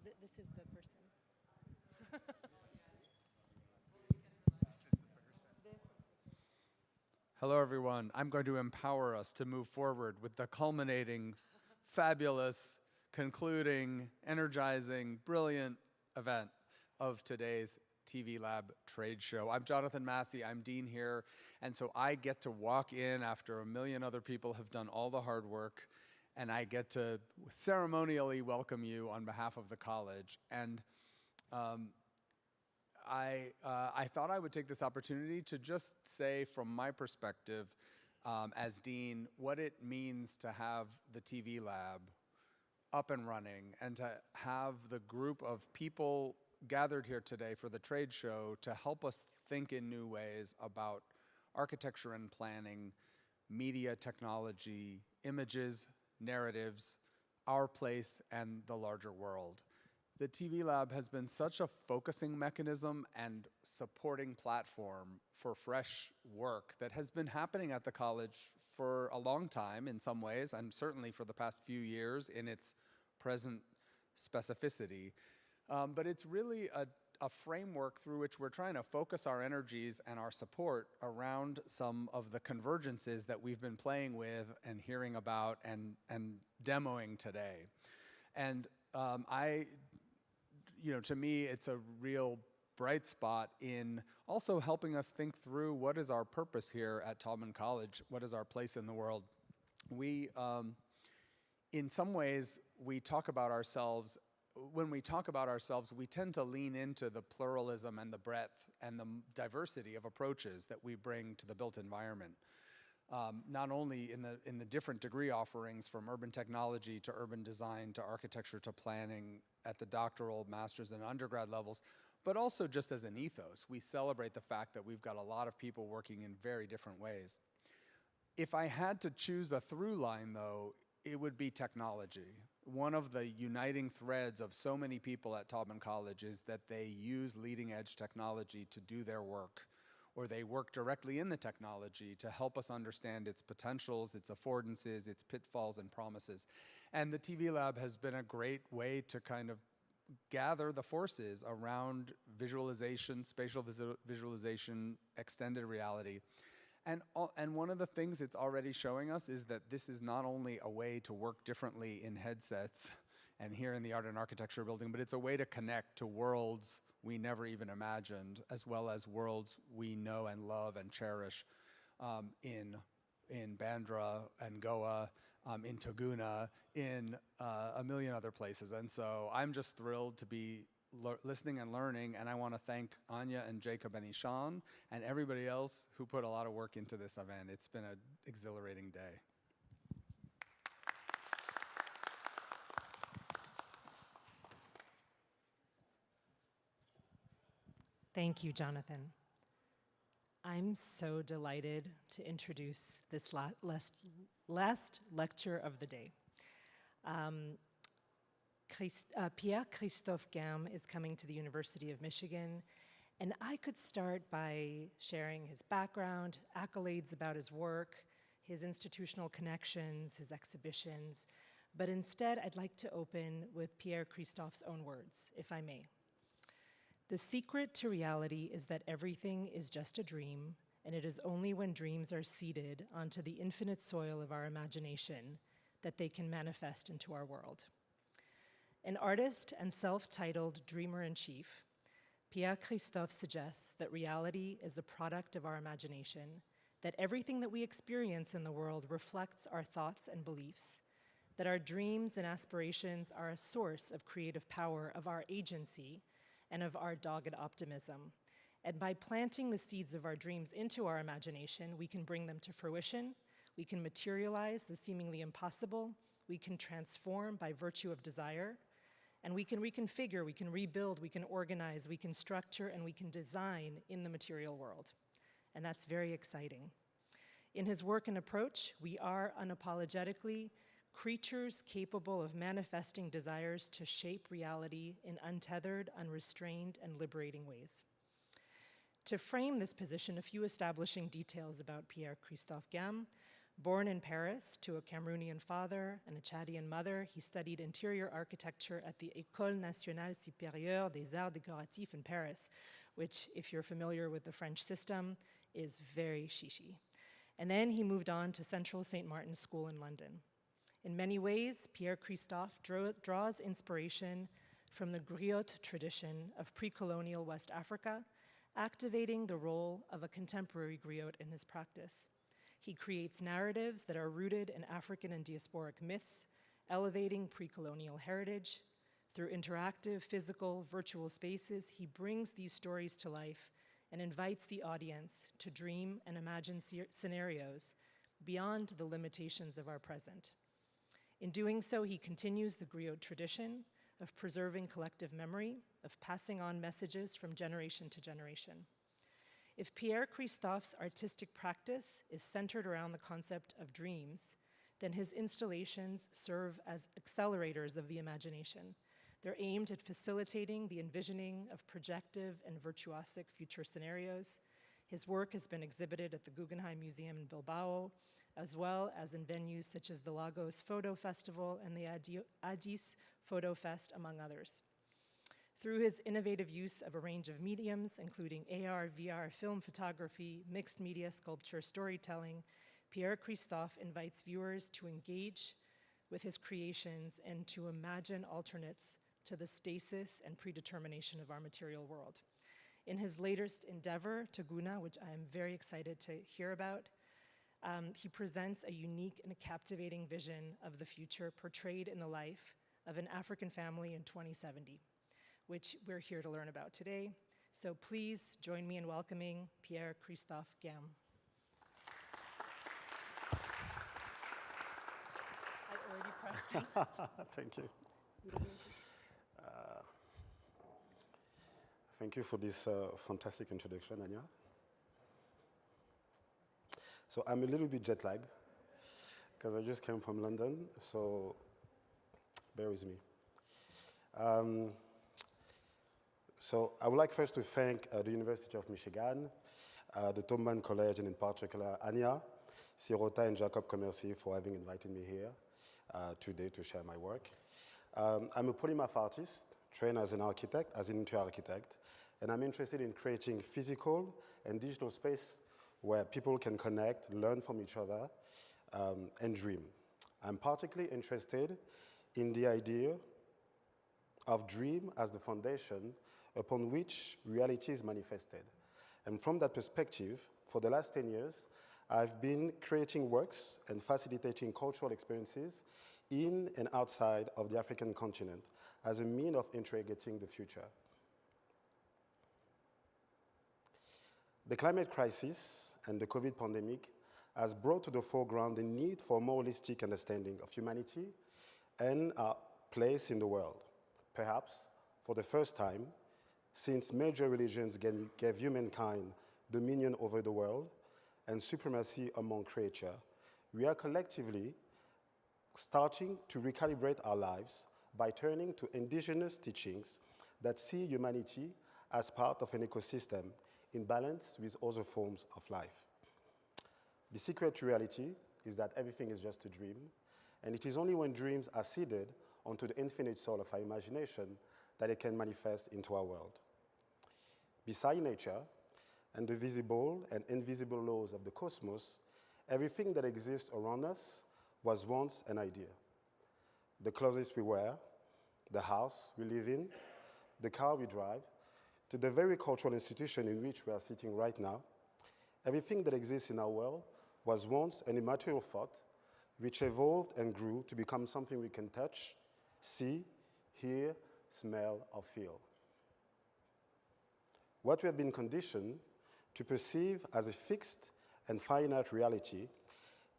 This is the person. Hello, everyone. I'm going to empower us to move forward with the culminating, fabulous, concluding, energizing, brilliant event of today's TV Lab trade show. I'm Jonathan Massey, I'm Dean here, and so I get to walk in after a million other people have done all the hard work, and I get to ceremonially welcome you on behalf of the college. And I thought I would take this opportunity to just say from my perspective as Dean what it means to have the TV Lab up and running and to have the group of people gathered here today for the trade show to help us think in new ways about architecture and planning, media technology, images, narratives, our place, and the larger world. The TV Lab has been such a focusing mechanism and supporting platform for fresh work that has been happening at the college for a long time in some ways, and certainly for the past few years in its present specificity. But it's really a framework through which we're trying to focus our energies and our support around some of the convergences that we've been playing with and hearing about and demoing today. And to me, it's a real bright spot in also helping us think through what is our purpose here at Taubman College, what is our place in the world. We, in some ways, we talk about ourselves. When we talk about ourselves, we tend to lean into the pluralism and the breadth and the diversity of approaches that we bring to the built environment. Not only in the different degree offerings from urban technology to urban design to architecture to planning at the doctoral, master's, and undergrad levels, but also just as an ethos. We celebrate the fact that we've got a lot of people working in very different ways. If I had to choose a through line, though, it would be technology. One of the uniting threads of so many people at Taubman College is that they use leading edge technology to do their work, or they work directly in the technology to help us understand its potentials, its affordances, its pitfalls and promises. And the TV Lab has been a great way to kind of gather the forces around visualization, spatial visualization, extended reality. And one of the things it's already showing us is that this is not only a way to work differently in headsets and here in the Art and Architecture building, but it's a way to connect to worlds we never even imagined, as well as worlds we know and love and cherish in Bandra and Goa, in Toguna, in a million other places. And so I'm just thrilled to be listening and learning, and I want to thank Anya and Jacob and Ishan and everybody else who put a lot of work into this event. It's been an exhilarating day. Thank you, Jonathan. I'm so delighted to introduce this last lecture of the day. Pierre Christophe Gam is coming to the University of Michigan, and I could start by sharing his background, accolades about his work, his institutional connections, his exhibitions, but instead I'd like to open with Pierre Christophe's own words, if I may. The secret to reality is that everything is just a dream, and it is only when dreams are seeded onto the infinite soil of our imagination that they can manifest into our world. An artist and self-titled dreamer-in-chief, Pierre Christophe suggests that reality is a product of our imagination, that everything that we experience in the world reflects our thoughts and beliefs, that our dreams and aspirations are a source of creative power, of our agency, and of our dogged optimism. And by planting the seeds of our dreams into our imagination, we can bring them to fruition, we can materialize the seemingly impossible, we can transform by virtue of desire, and we can reconfigure, we can rebuild, we can organize, we can structure, and we can design in the material world. And that's very exciting. In his work and approach, we are unapologetically creatures capable of manifesting desires to shape reality in untethered, unrestrained, and liberating ways. To frame this position, a few establishing details about Pierre Christophe Gam. Born in Paris to a Cameroonian father and a Chadian mother, he studied interior architecture at the École Nationale Supérieure des Arts Décoratifs in Paris, which, if you're familiar with the French system, is very chichi. And then he moved on to Central St. Martin's School in London. In many ways, Pierre Christophe draws inspiration from the griot tradition of pre-colonial West Africa, activating the role of a contemporary griot in his practice. He creates narratives that are rooted in African and diasporic myths, elevating pre-colonial heritage. Through interactive, physical, virtual spaces, he brings these stories to life and invites the audience to dream and imagine scenarios beyond the limitations of our present. In doing so, he continues the griot tradition of preserving collective memory, of passing on messages from generation to generation. If Pierre Christophe's artistic practice is centered around the concept of dreams, then his installations serve as accelerators of the imagination. They're aimed at facilitating the envisioning of projective and virtuosic future scenarios. His work has been exhibited at the Guggenheim Museum in Bilbao, as well as in venues such as the Lagos Photo Festival and the Addis Photo Fest, among others. Through his innovative use of a range of mediums, including AR, VR, film photography, mixed media, sculpture, storytelling, Pierre Christophe invites viewers to engage with his creations and to imagine alternates to the stasis and predetermination of our material world. In his latest endeavor, TOGUNA, which I am very excited to hear about, he presents a unique and a captivating vision of the future portrayed in the life of an African family in 2070, which we're here to learn about today. So please join me in welcoming Pierre Christophe Gam. I already pressed it. Thank you. Thank you for this fantastic introduction, Anya. So I'm a little bit jet lagged because I just came from London, so bear with me. So I would like first to thank the University of Michigan, the Thoman College, and in particular Anya, Sirota, and Jacob Commercy for having invited me here today to share my work. I'm a polymath artist, trained as an architect, as an interior architect, and I'm interested in creating physical and digital space where people can connect, learn from each other, and dream. I'm particularly interested in the idea of dream as the foundation upon which reality is manifested. And from that perspective, for the last 10 years, I've been creating works and facilitating cultural experiences in and outside of the African continent as a means of interrogating the future. The climate crisis and the COVID pandemic has brought to the foreground the need for a more holistic understanding of humanity and our place in the world. Perhaps for the first time, since major religions gave humankind dominion over the world and supremacy among creatures, we are collectively starting to recalibrate our lives by turning to indigenous teachings that see humanity as part of an ecosystem in balance with other forms of life. The secret reality is that everything is just a dream, and it is only when dreams are seeded onto the infinite soul of our imagination that it can manifest into our world. Beside nature and the visible and invisible laws of the cosmos, everything that exists around us was once an idea. The clothes we wear, the house we live in, the car we drive, to the very cultural institution in which we are sitting right now, everything that exists in our world was once an immaterial thought which evolved and grew to become something we can touch, see, hear, smell, or feel. What we have been conditioned to perceive as a fixed and finite reality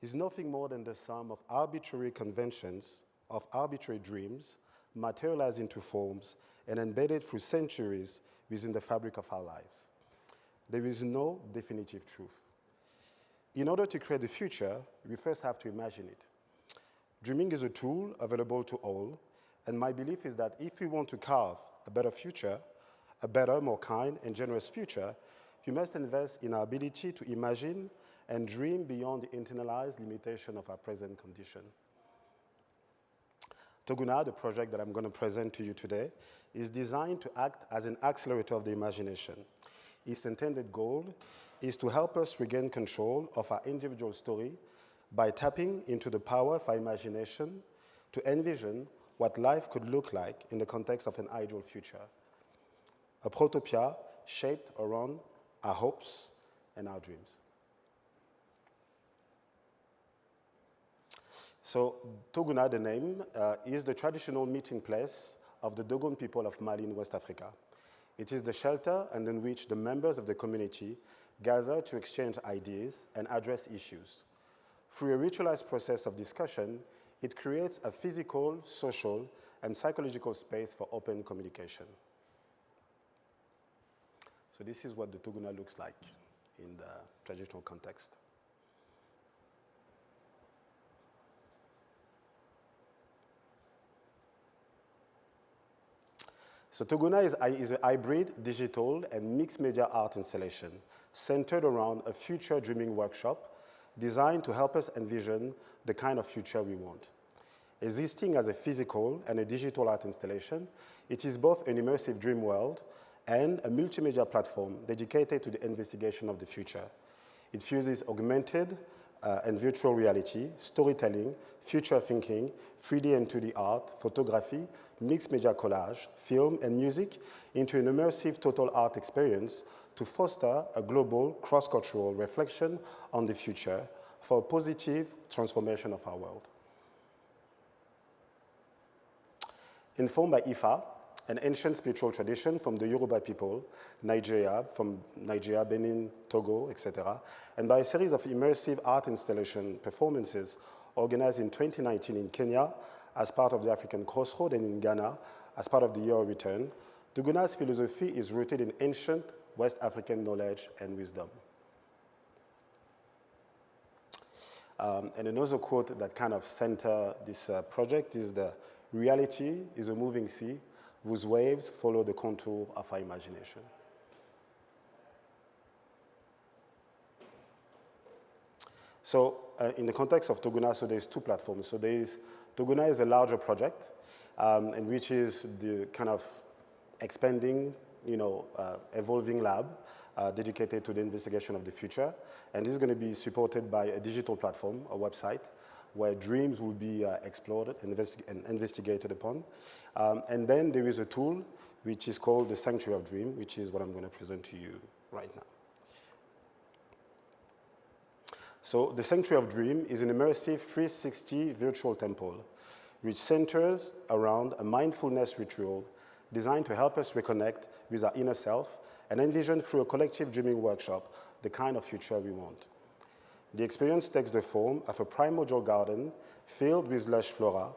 is nothing more than the sum of arbitrary conventions, of arbitrary dreams, materialized into forms and embedded through centuries within the fabric of our lives. There is no definitive truth. In order to create the future, we first have to imagine it. Dreaming is a tool available to all, and my belief is that if we want to carve a better future, a better, more kind and generous future, we must invest in our ability to imagine and dream beyond the internalized limitation of our present condition. TOGUNA, the project that I'm going to present to you today, is designed to act as an accelerator of the imagination. Its intended goal is to help us regain control of our individual story by tapping into the power of our imagination to envision what life could look like in the context of an ideal future. A protopia shaped around our hopes and our dreams. So TOGUNA, the name, is the traditional meeting place of the Dogon people of Mali in West Africa. It is the shelter and in which the members of the community gather to exchange ideas and address issues. Through a ritualized process of discussion, it creates a physical, social, and psychological space for open communication. So this is what the TOGUNA looks like in the traditional context. So TOGUNA is a hybrid, digital, and mixed media art installation centered around a future dreaming workshop designed to help us envision the kind of future we want. Existing as a physical and a digital art installation, it is both an immersive dream world and a multimedia platform dedicated to the investigation of the future. It fuses augmented and virtual reality, storytelling, future thinking, 3D and 2D art, photography, mixed media collage, film, and music into an immersive total art experience to foster a global cross-cultural reflection on the future for a positive transformation of our world. Informed by Ifa, an ancient spiritual tradition from the Yoruba people, from Nigeria, Benin, Togo, etc., and by a series of immersive art installation performances organized in 2019 in Kenya as part of the African Crossroad and in Ghana as part of the Year of Return, TOGUNA's philosophy is rooted in ancient West African knowledge and wisdom. And another quote that kind of center this project is the reality is a moving sea whose waves follow the contour of our imagination. So in the context of TOGUNA, so there's two platforms. So TOGUNA is a larger project, and which is the kind of expanding, evolving lab dedicated to the investigation of the future. And this is going to be supported by a digital platform, a website, where dreams will be explored and investigated upon. And then there is a tool which is called the Sanctuary of Dream, which is what I'm going to present to you right now. So the Sanctuary of Dream is an immersive 360 virtual temple which centers around a mindfulness ritual designed to help us reconnect with our inner self and envision through a collective dreaming workshop the kind of future we want. The experience takes the form of a primordial garden filled with lush flora.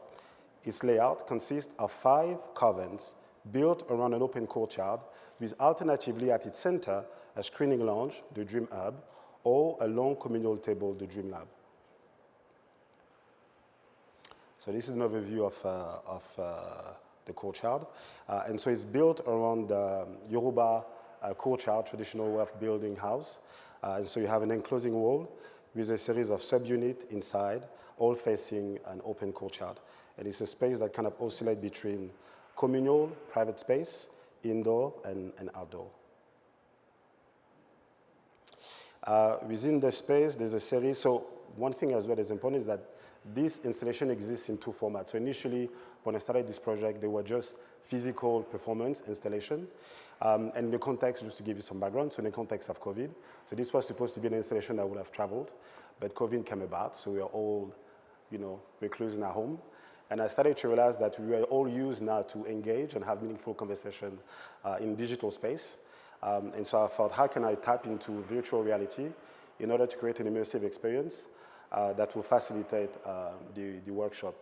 Its layout consists of 5 covens built around an open courtyard with alternatively at its center a screening lounge, the Dream Hub, or a long communal table, the Dream Lab. So this is an overview of the courtyard. And so it's built around the Yoruba courtyard, traditional way of building house. And so you have an enclosing wall with a series of subunits inside, all facing an open courtyard. And it's a space that kind of oscillates between communal, private space, indoor, and outdoor. Within the space, there's a series. So one thing as well that's important is that this installation exists in 2 formats. So initially, when I started this project, they were just physical performance installation. And in the context, just to give you some background, so in the context of COVID, so this was supposed to be an installation that would have traveled, but COVID came about, so we are all, recluse in our home. And I started to realize that we were all used now to engage and have meaningful conversation in digital space. And so I thought, how can I tap into virtual reality in order to create an immersive experience that will facilitate the workshop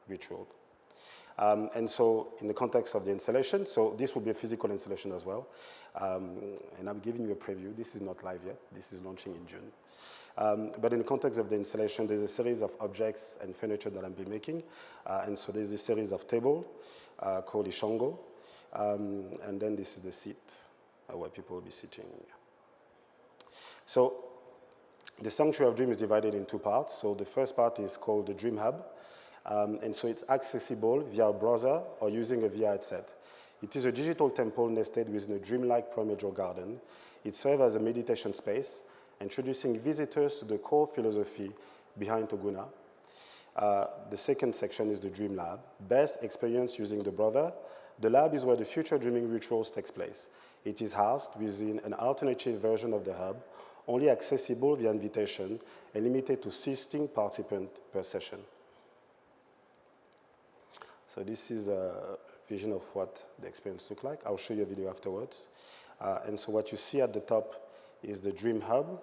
ritual. And so in the context of the installation, so this will be a physical installation as well. And I'm giving you a preview. This is not live yet. This is launching in June. But in the context of the installation, there's a series of objects and furniture that I'll be making. And so there's a series of table called Ishongo. And then this is the seat where people will be sitting. So The Sanctuary of Dream is divided in two parts. So the first part is called the Dream Hub. And so it's accessible via a browser or using a VR headset. It is a digital temple nested within a dreamlike primordial garden. It serves as a meditation space, introducing visitors to the core philosophy behind TOGUNA. The second section is the Dream Lab. Best experience using the browser. The lab is where the future dreaming rituals takes place. It is housed within an alternative version of the hub, only accessible via invitation and limited to 16 participants per session. So this is a vision of what the experience looks like. I'll show you a video afterwards. And so what you see at the top is the Dream Hub,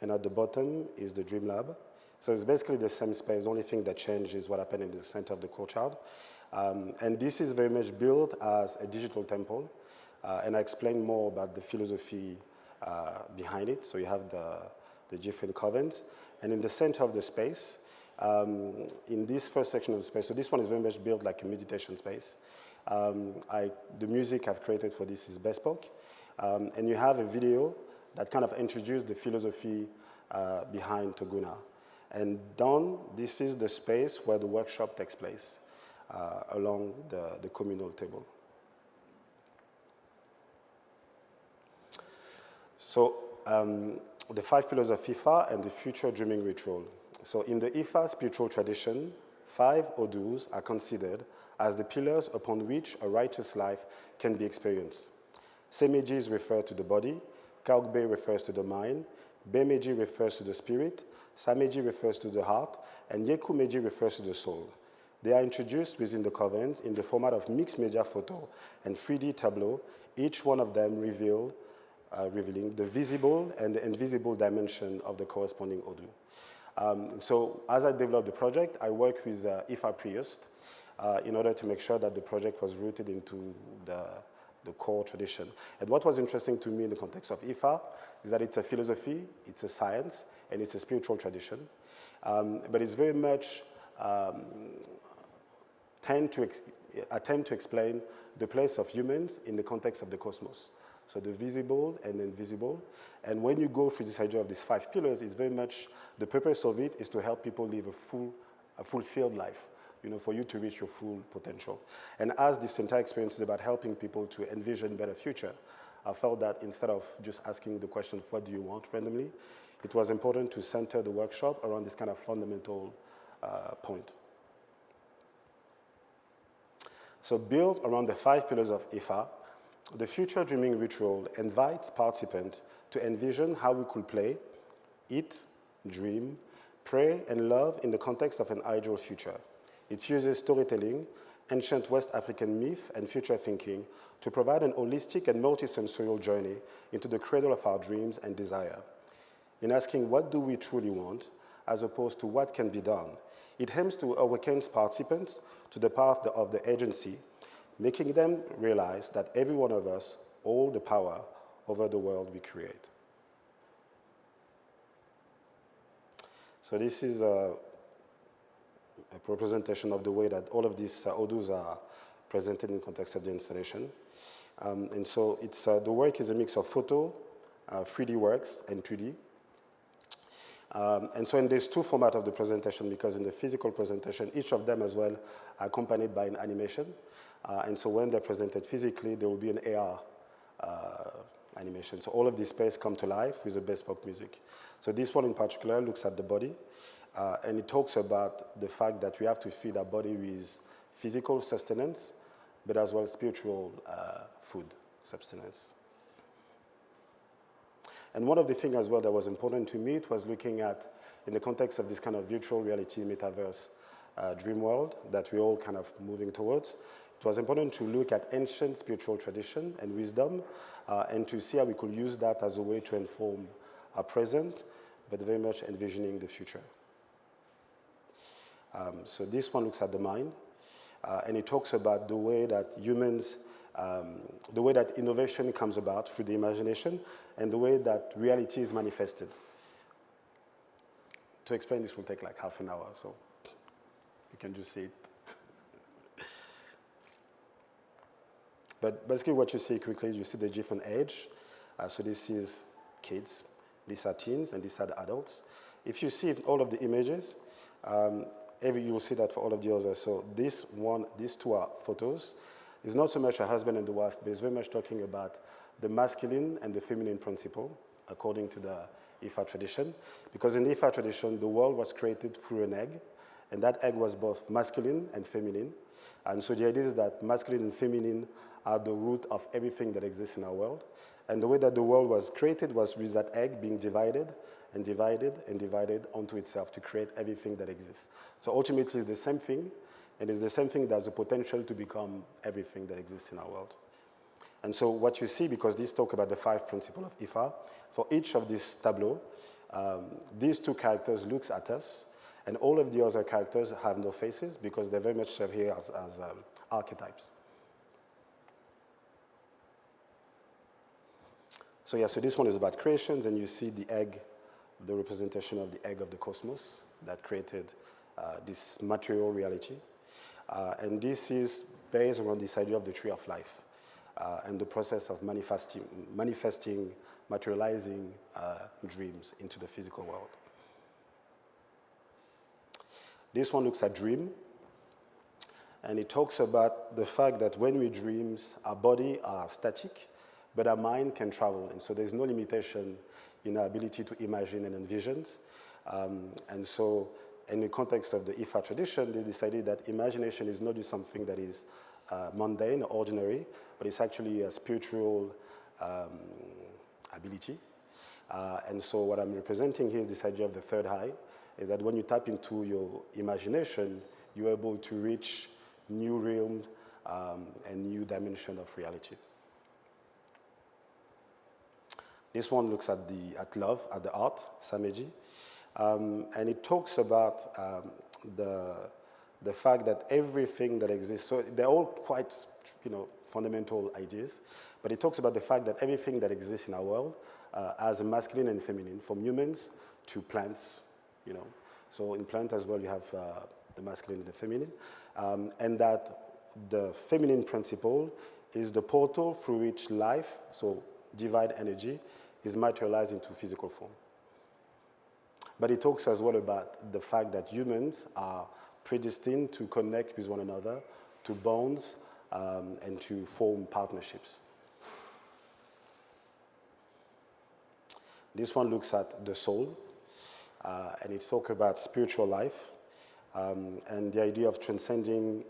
and at the bottom is the Dream Lab. So it's basically the same space. The only thing that changed is what happened in the center of the courtyard. And this is very much built as a digital temple. And I explain more about the philosophy behind it. So you have the different covens. And in the center of the space, in this first section of the space, so this one is very much built like a meditation space. The music I've created for this is bespoke. And you have a video that kind of introduced the philosophy behind TOGUNA. And down, this is the space where the workshop takes place, along the communal table. So the 5 pillars of IFA and the future dreaming ritual. So in the IFA spiritual tradition, 5 odus are considered as the pillars upon which a righteous life can be experienced. Semejis refer to the body, Kaugbe refers to the mind, Bemeji refers to the spirit, Sameji refers to the heart, and Yekumeji refers to the soul. They are introduced within the covens in the format of mixed media photo and 3D tableau, each one of them revealing the visible and the invisible dimension of the corresponding odu. So as I developed the project, I worked with IFA priest in order to make sure that the project was rooted into the core tradition. And what was interesting to me in the context of IFA is that it's a philosophy, it's a science, and it's a spiritual tradition. But it's very much attempt to explain the place of humans in the context of the cosmos. So the visible and invisible. And when you go through this idea of these 5 pillars, it's very much, the purpose of it is to help people live a fulfilled life, you know, for you to reach your full potential. And as this entire experience is about helping people to envision a better future, I felt that instead of just asking the question, what do you want randomly, it was important to center the workshop around this kind of fundamental point. So built around the 5 pillars of IFA, the future dreaming ritual invites participants to envision how we could play, eat, dream, pray, and love in the context of an ideal future. It uses storytelling, ancient West African myth, and future thinking to provide an holistic and multisensorial journey into the cradle of our dreams and desire. In asking what do we truly want, as opposed to what can be done, it aims to awaken participants to the path of the agency, making them realize that every one of us hold the power over the world we create. So this is a representation of the way that all of these odus are presented in the context of the installation. And so it's, the work is a mix of photo, 3D works, and 2D. And so there's 2 formats of the presentation, because in the physical presentation, each of them as well are accompanied by an animation. And so when they're presented physically, there will be an AR animation. So all of these space come to life with the bespoke music. So this one in particular looks at the body, and it talks about the fact that we have to feed our body with physical sustenance, but as well spiritual food sustenance. And one of the things as well that was important to me, it was looking at, in the context of this kind of virtual reality metaverse dream world that we're all kind of moving towards, it was important to look at ancient spiritual tradition and wisdom, and to see how we could use that as a way to inform our present, but very much envisioning the future. So this one looks at the mind, and it talks about the way that humans, the way that innovation comes about through the imagination, and the way that reality is manifested. To explain this will take like half an hour, so you can just see it. But basically what you see quickly is you see the different age. So this is kids, These are teens, and these are the adults. If you see all of the images, you will see that for all of the others. So these two are photos. It's not so much a husband and the wife, but it's very much talking about the masculine and the feminine principle, according to the Ifa tradition. Because in the Ifa tradition, the world was created through an egg, and that egg was both masculine and feminine. And so the idea is that masculine and feminine are the root of everything that exists in our world. And the way that the world was created was with that egg being divided and divided and divided onto itself to create everything that exists. So ultimately, it's the same thing, and it's the same thing that has the potential to become everything that exists in our world. And so what you see, because these talk about the 5 principles of Ifa, for each of these tableaux, these 2 characters looks at us, and all of the other characters have no faces because they very much serve here as archetypes. So yeah, so this one is about creations, and you see the egg, the representation of the egg of the cosmos that created this material reality. And this is based on this idea of the tree of life and the process of manifesting, materializing dreams into the physical world. This one looks at dream, and it talks about the fact that when we dream, our body are static, but our mind can travel, and so there's no limitation in our ability to imagine and envision. And so in the context of the Ifa tradition, they decided that imagination is not just something that is mundane or ordinary, but it's actually a spiritual ability. And so what I'm representing here is this idea of the third eye, is that when you tap into your imagination, you're able to reach new realms and new dimension of reality. This one looks at love, at the art, Sameji, and it talks about the fact that everything that exists. So they're all quite, fundamental ideas, but it talks about the fact that everything that exists in our world has a masculine and feminine, from humans to plants. So in plant as well, you have the masculine and the feminine, and that the feminine principle is the portal through which life, so divine energy, is materialized into physical form. But it talks as well about the fact that humans are predestined to connect with one another, to bonds, and to form partnerships. This one looks at the soul, and it talks about spiritual life, and the idea of transcending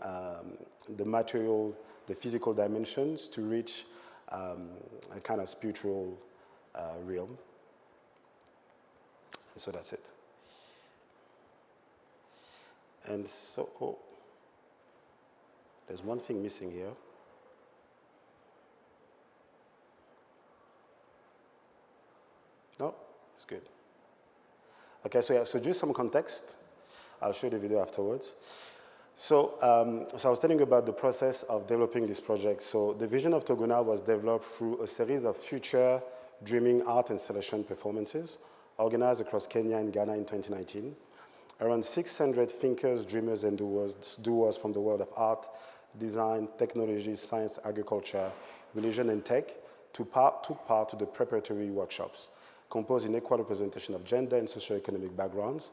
the material, the physical dimensions to reach a kind of spiritual realm. And so that's it. And so, there's one thing missing here. No, it's good. Okay, so yeah, so just some context. I'll show you the video afterwards. So I was telling you about the process of developing this project. So the vision of TOGUNA was developed through a series of future dreaming art installation performances organized across Kenya and Ghana in 2019. Around 600 thinkers, dreamers, and doers from the world of art, design, technology, science, agriculture, religion, and tech took part to the preparatory workshops, composed in equal representation of gender and socioeconomic backgrounds.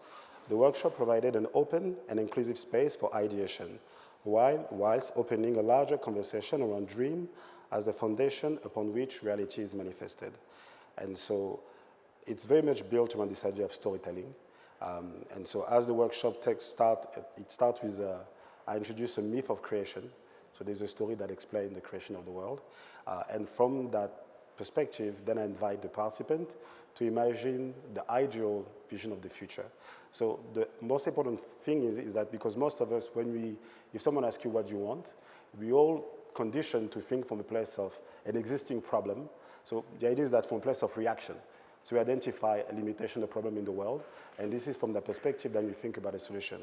The workshop provided an open and inclusive space for ideation, whilst opening a larger conversation around dream as the foundation upon which reality is manifested. And so it's very much built around this idea of storytelling. And so as the workshop starts with, I introduce a myth of creation. So there's a story that explains the creation of the world. And from that perspective, then I invite the participant to imagine the ideal vision of the future. So the most important thing is that because most of us, if someone asks you what you want, we all conditioned to think from a place of an existing problem. So the idea is that from a place of reaction. So we identify a limitation, a problem in the world, and this is from that perspective that we think about a solution.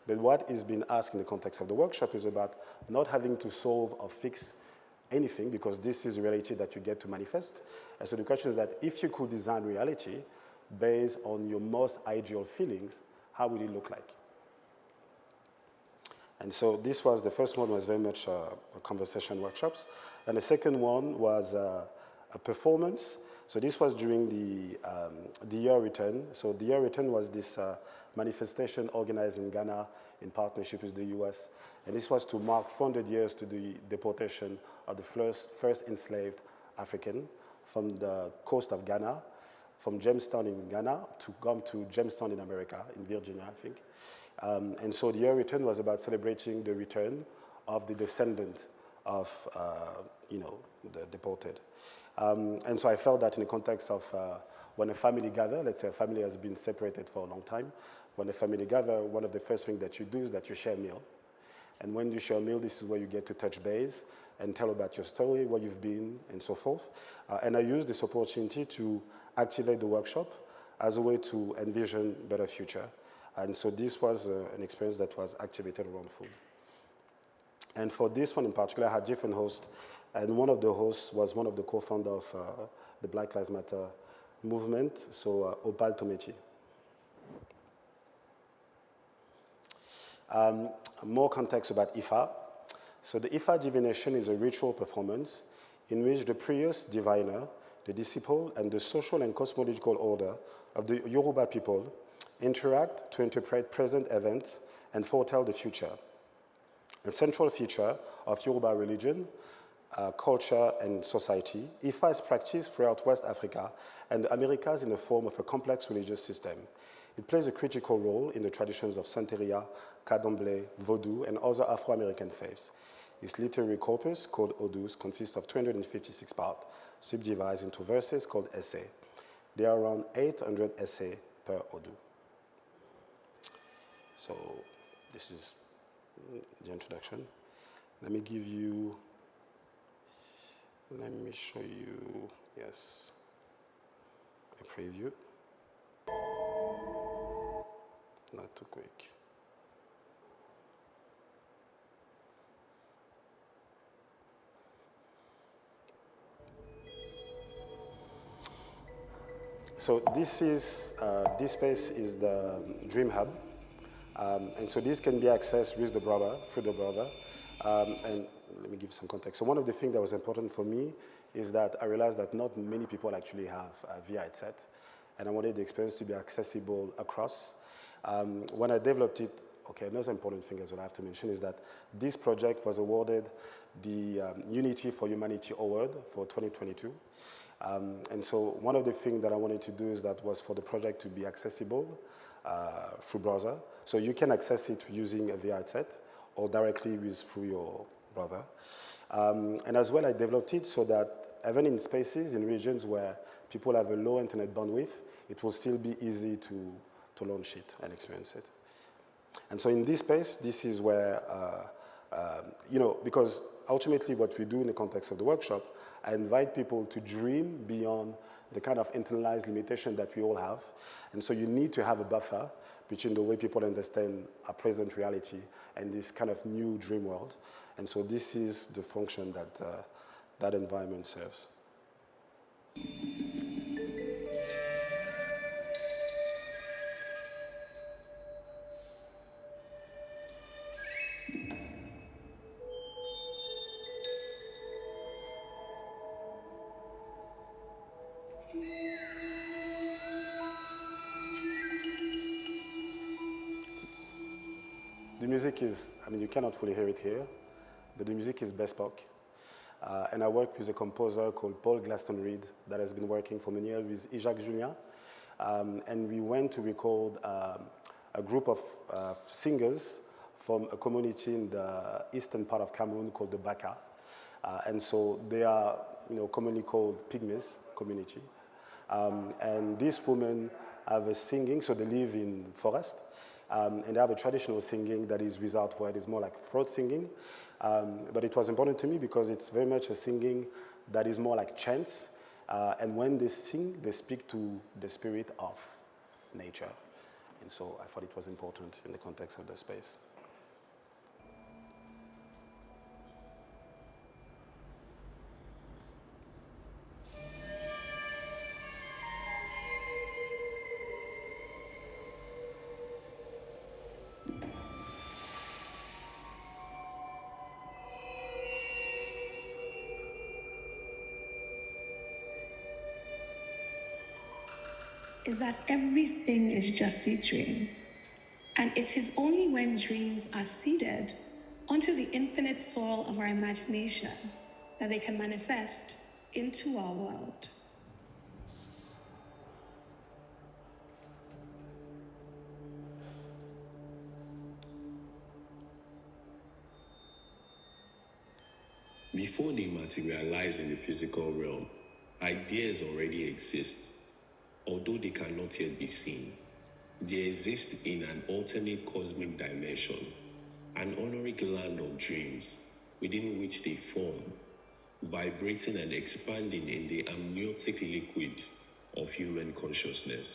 But what is being asked in the context of the workshop is about not having to solve or fix anything, because this is a reality that you get to manifest. And so the question is that if you could design reality based on your most ideal feelings, how would it look like? And so this was, the first one was very much a conversation workshops. And the second one was a performance. So this was during the year return. So the year return was this manifestation organized in Ghana in partnership with the US. And this was to mark 400 years to the deportation of the first enslaved African from the coast of Ghana, from Jamestown in Ghana to come to Jamestown in America, in Virginia, I think. And so the year return was about celebrating the return of the descendant of, the deported. And so I felt that in the context of when a family gather, let's say a family has been separated for a long time, when a family gather, one of the first things that you do is that you share a meal. And when you share a meal, this is where you get to touch base and tell about your story, where you've been, and so forth. And I used this opportunity to activate the workshop as a way to envision a better future. And so this was an experience that was activated around food. And for this one in particular, I had different hosts. And one of the hosts was one of the co-founders of the Black Lives Matter movement, so Opal Tometi. More context about Ifa. So the Ifa divination is a ritual performance in which the priest diviner, the disciple, and the social and cosmological order of the Yoruba people interact to interpret present events and foretell the future. A central feature of Yoruba religion, culture, and society, Ifa is practiced throughout West Africa and the Americas in the form of a complex religious system. It plays a critical role in the traditions of Santeria, Candomblé, Vodou, and other Afro-American faiths. Its literary corpus, called Odus, consists of 256 parts, subdivided into verses called essay. There are around 800 essays per Odu. So this is the introduction. Let me show you, yes, a preview. Not too quick. So this space is the Dream Hub. And so this can be accessed with the brother, through the brother. And let me give some context. So one of the things that was important for me is that I realized that not many people actually have a VR headset. And I wanted the experience to be accessible across. When I developed it, okay, another important thing as well I have to mention is that this project was awarded the Unity for Humanity Award for 2022. And so one of the things that I wanted to do is that was for the project to be accessible through browser. So you can access it using a VR headset or directly through your browser. And as well, I developed it so that even in spaces, in regions where people have a low internet bandwidth, it will still be easy to launch it and experience it. And so in this space, this is where, because ultimately what we do in the context of the workshop, I invite people to dream beyond the kind of internalized limitation that we all have. And so you need to have a buffer between the way people understand our present reality and this kind of new dream world. And so this is the function that that environment serves. The music is, you cannot fully hear it here, but the music is bespoke. And I work with a composer called Paul Glaston-Reed that has been working for many years with Isaac Julien. And we went to record a group of singers from a community in the eastern part of Cameroon called the Baka. And so they are commonly called Pygmies community. And these women have a singing, so they live in forest. And they have a traditional singing that is without word, it's more like throat singing. But it was important to me because it's very much a singing that is more like chants. And when they sing, they speak to the spirit of nature. And so I thought it was important in the context of the space. is that everything is just a dream. And it is only when dreams are seeded onto the infinite soil of our imagination that they can manifest into our world. Before they materialize in the physical realm, ideas already exist. Although they cannot yet be seen, they exist in an alternate cosmic dimension, an honoric land of dreams, within which they form, vibrating and expanding in the amniotic liquid of human consciousness.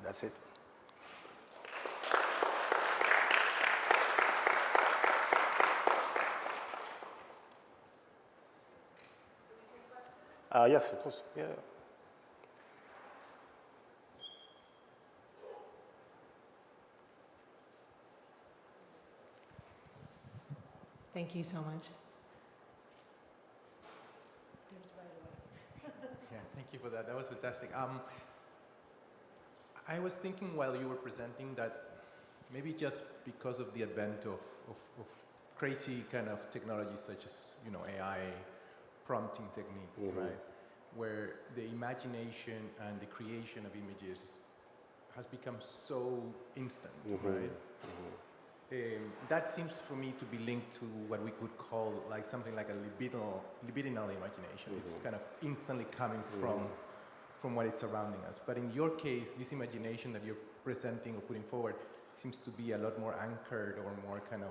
That's it. Yes, of course. Yeah. Thank you so much. Yeah, thank you for that. That was fantastic. I was thinking while you were presenting that maybe just because of the advent of crazy kind of technologies such as, you know, AI, prompting techniques, right? Where the imagination and the creation of images has become so instant, right? That seems for me to be linked to what we could call like something like a libidinal imagination. It's kind of instantly coming from what is surrounding us. But in your case, this imagination that you're presenting or putting forward seems to be a lot more anchored or more kind of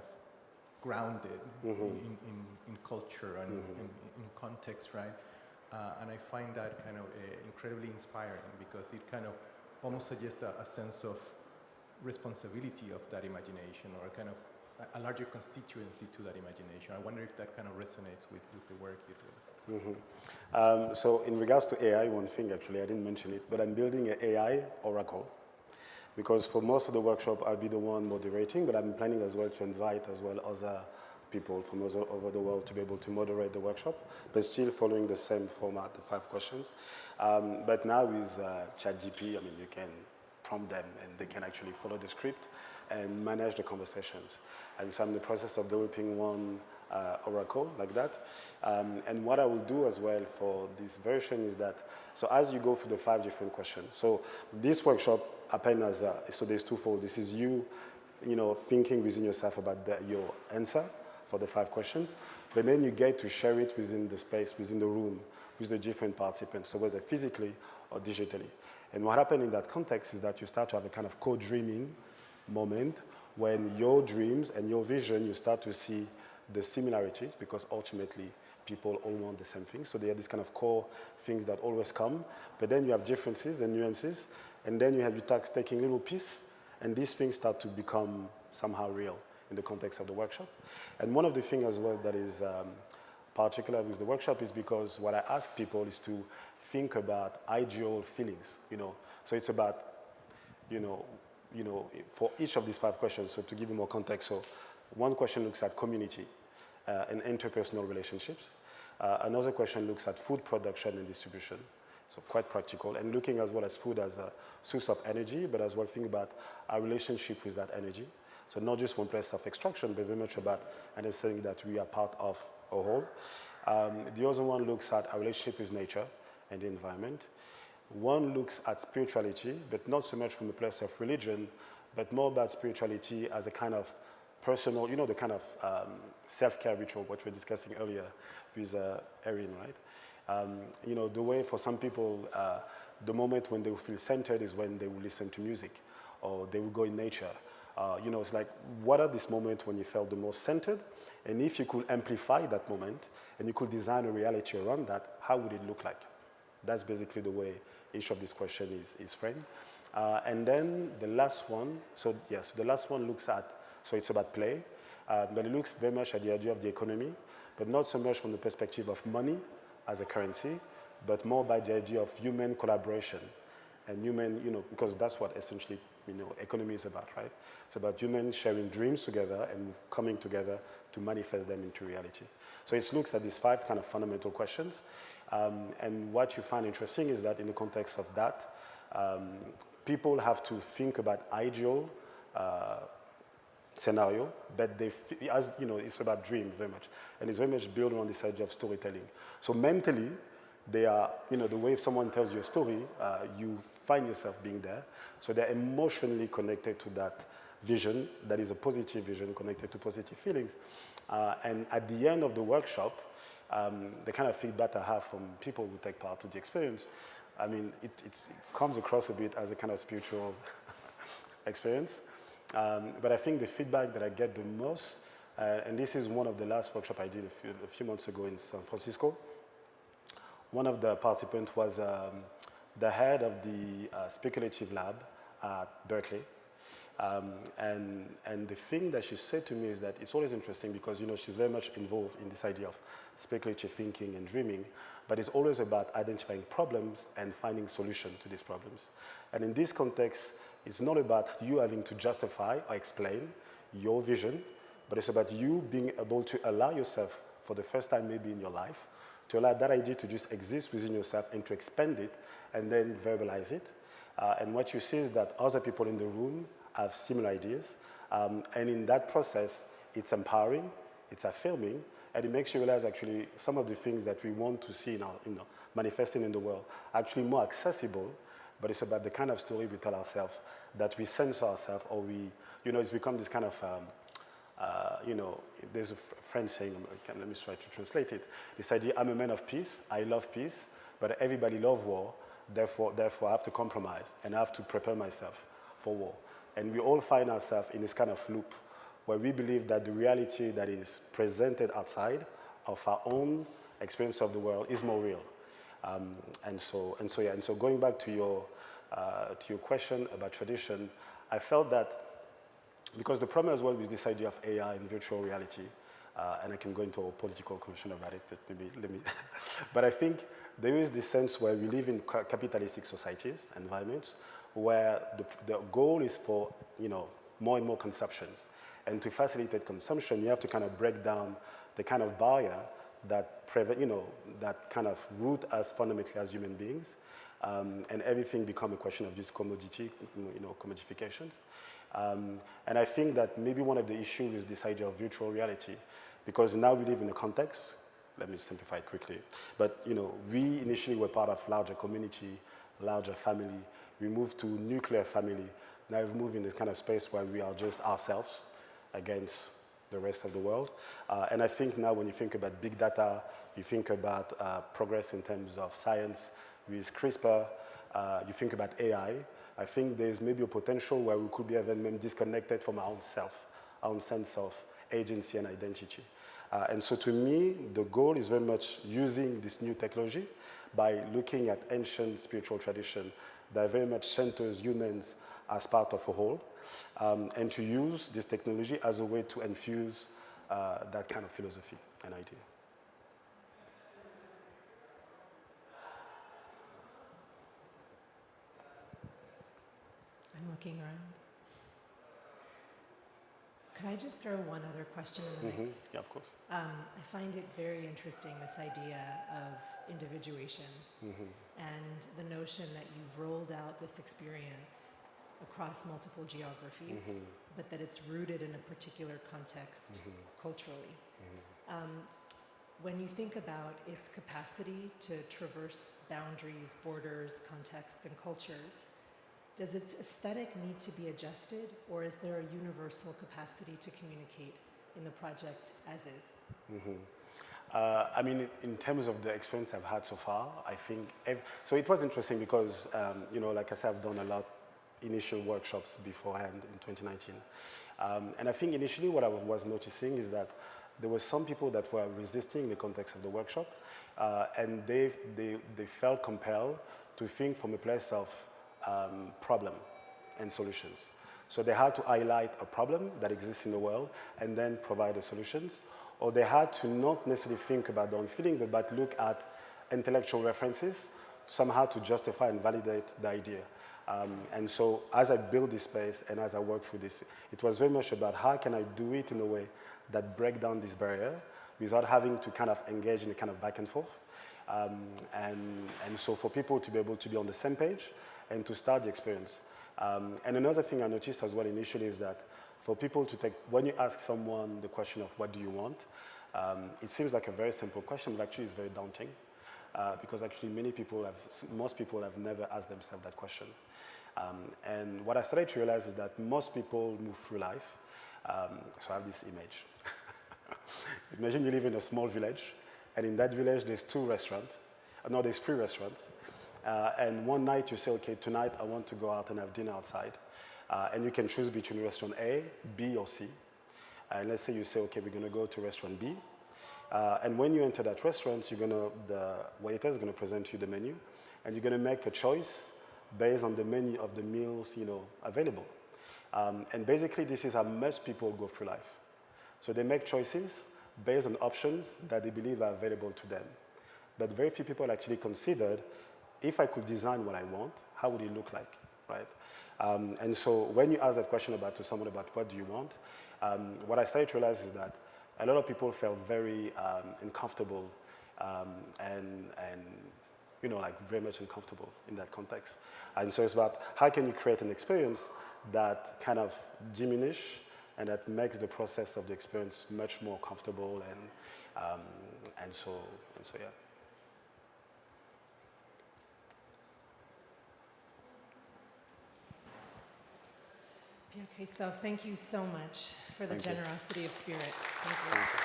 grounded in culture and in context, right? And I find that kind of incredibly inspiring because it kind of almost suggests a sense of responsibility of that imagination or a kind of a larger constituency to that imagination. I wonder if that kind of resonates with the work you do. So in regards to AI, one thing actually, I didn't mention it, but I'm building an AI oracle because for most of the workshop, I'll be the one moderating, but I'm planning as well to invite as well other people from all over the world to be able to moderate the workshop, but still following the same format, the 5 questions. But now with ChatGPT, I mean, you can prompt them and they can actually follow the script and manage the conversations. And so I'm in the process of developing one oracle like that. And what I will do as well for this version is that, so as you go through the 5 different questions, so this workshop happened as, so there's twofold. This is you know, thinking within yourself about your answer for the 5 questions, but then you get to share it within the space, within the room, with the different participants, so whether physically or digitally. And what happened in that context is that you start to have a kind of co-dreaming moment when your dreams and your vision, you start to see the similarities because ultimately people all want the same thing. So they have this kind of core things that always come, but then you have differences and nuances, and then you have your task taking little piece, and these things start to become somehow real in the context of the workshop. And one of the things as well that is particular with the workshop is because what I ask people is to think about ideal feelings, you know. So it's about, you know, for each of these 5 questions, so to give you more context, so one question looks at community and interpersonal relationships. Another question looks at food production and distribution, so quite practical, and looking as well as food as a source of energy, but as well think about our relationship with that energy. So not just one place of extraction, but very much about understanding that we are part of a whole. The other one looks at our relationship with nature and the environment. One looks at spirituality, but not so much from a place of religion, but more about spirituality as a kind of personal, you know, the kind of self-care ritual, what we were discussing earlier with Erin, right? You know, the way for some people, the moment when they will feel centered is when they will listen to music or they will go in nature. You know, it's like, what are these moments when you felt the most centered? And if you could amplify that moment and you could design a reality around that, how would it look like? That's basically the way each of these questions is framed. And then the last one, so yes, the last one looks at, so it's about play, but it looks very much at the idea of the economy, but not so much from the perspective of money as a currency, but more by the idea of human collaboration and human, because that's what essentially, economy is about, right? It's about humans sharing dreams together and coming together to manifest them into reality. So it looks at these 5 kind of fundamental questions. And what you find interesting is that in the context of that, people have to think about ideal scenario, but it's about dream very much. And it's very much built on this idea of storytelling. So mentally, they are, the way if someone tells you a story, you find yourself being there. So they're emotionally connected to that vision, that is a positive vision connected to positive feelings. And at the end of the workshop, the kind of feedback I have from people who take part to the experience, I mean, it comes across a bit as a kind of spiritual experience. But I think the feedback that I get the most, and this is one of the last workshops I did a few months ago in San Francisco. One of the participants was the head of the speculative lab at Berkeley. And the thing that she said to me is that it's always interesting because, she's very much involved in this idea of speculative thinking and dreaming, but it's always about identifying problems and finding solutions to these problems. And in this context, it's not about you having to justify or explain your vision, but it's about you being able to allow yourself, for the first time maybe in your life, to allow that idea to just exist within yourself and to expand it and then verbalize it. And what you see is that other people in the room have similar ideas. And in that process, it's empowering, it's affirming, and it makes you realize actually some of the things that we want to see now, manifesting in the world, actually more accessible, but it's about the kind of story we tell ourselves, that we censor ourselves, or we, it's become this kind of, there's a French saying, let me try to translate it. This idea, I'm a man of peace, I love peace, but everybody loves war, therefore I have to compromise, and I have to prepare myself for war. And we all find ourselves in this kind of loop where we believe that the reality that is presented outside of our own experience of the world is more real. And so going back to your question about tradition, I felt that because the problem as well with this idea of AI and virtual reality, and I can go into a political conversation about it, but maybe let me. But I think there is this sense where we live in capitalistic societies, environments, where the goal is for more and more consumptions. And to facilitate consumption, you have to kind of break down the kind of barrier that that kind of root us fundamentally as human beings, and everything become a question of just commodity, commodifications. And I think that maybe one of the issues is this idea of virtual reality, because now we live in a context. Let me simplify it quickly. But we initially were part of larger community, larger family. We moved to nuclear family. Now we've moved in this kind of space where we are just ourselves against the rest of the world. And I think now when you think about big data, you think about progress in terms of science with CRISPR, you think about AI, I think there's maybe a potential where we could be even disconnected from our own self, our own sense of agency and identity. And so to me, the goal is very much using this new technology by looking at ancient spiritual tradition that very much centers humans as part of a whole, and to use this technology as a way to infuse that kind of philosophy and idea. I'm looking around. Could I just throw one other question in the mix? Yeah, of course. I find it very interesting, this idea of individuation and the notion that you've rolled out this experience across multiple geographies, but that it's rooted in a particular context culturally. When you think about its capacity to traverse boundaries, borders, contexts, and cultures, does its aesthetic need to be adjusted, or is there a universal capacity to communicate in the project as is? I mean, in terms of the experience I've had so far, I think, so it was interesting because, like I said, I've done a lot initial workshops beforehand in 2019. And I think initially what I was noticing is that there were some people that were resisting in the context of the workshop, and they felt compelled to think from a place of problem and solutions. So they had to highlight a problem that exists in the world and then provide the solutions, or they had to not necessarily think about their own feeling, but look at intellectual references somehow to justify and validate the idea. And so as I built this space and as I worked through this, it was very much about how can I do it in a way that break down this barrier without having to kind of engage in a kind of back and forth. And so for people to be able to be on the same page and to start the experience. And another thing I noticed as well initially is that for people to take, when you ask someone the question of what do you want, it seems like a very simple question, but actually it's very daunting. Because actually most people have never asked themselves that question. And what I started to realize is that most people move through life. So I have this image. Imagine you live in a small village, and in that village there's three restaurants. And one night you say, okay, tonight I want to go out and have dinner outside. And you can choose between restaurant A, B, or C. And let's say you say, okay, we're going to go to restaurant B. And when you enter that restaurant, the waiter is going to present you the menu, and you're going to make a choice based on the menu of the meals available. And basically, this is how most people go through life. So they make choices based on options that they believe are available to them. But very few people actually considered, if I could design what I want, how would it look like, right? And so when you ask that question to someone about what do you want, what I started to realize is that a lot of people felt very uncomfortable and like very much uncomfortable in that context. And so it's about how can you create an experience that kind of diminish and that makes the process of the experience much more comfortable and so yeah. Pierre Christophe, thank you so much for the generosity of spirit. Thank you. Thank you.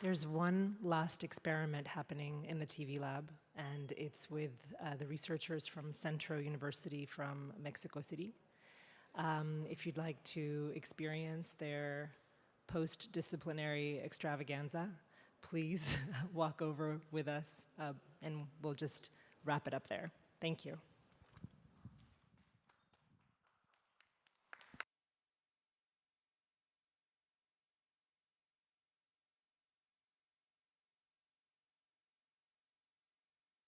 There's one last experiment happening in the TV lab, and it's with the researchers from Centro University from Mexico City. If you'd like to experience their post-disciplinary extravaganza, please walk over with us, and we'll just wrap it up there. Thank you.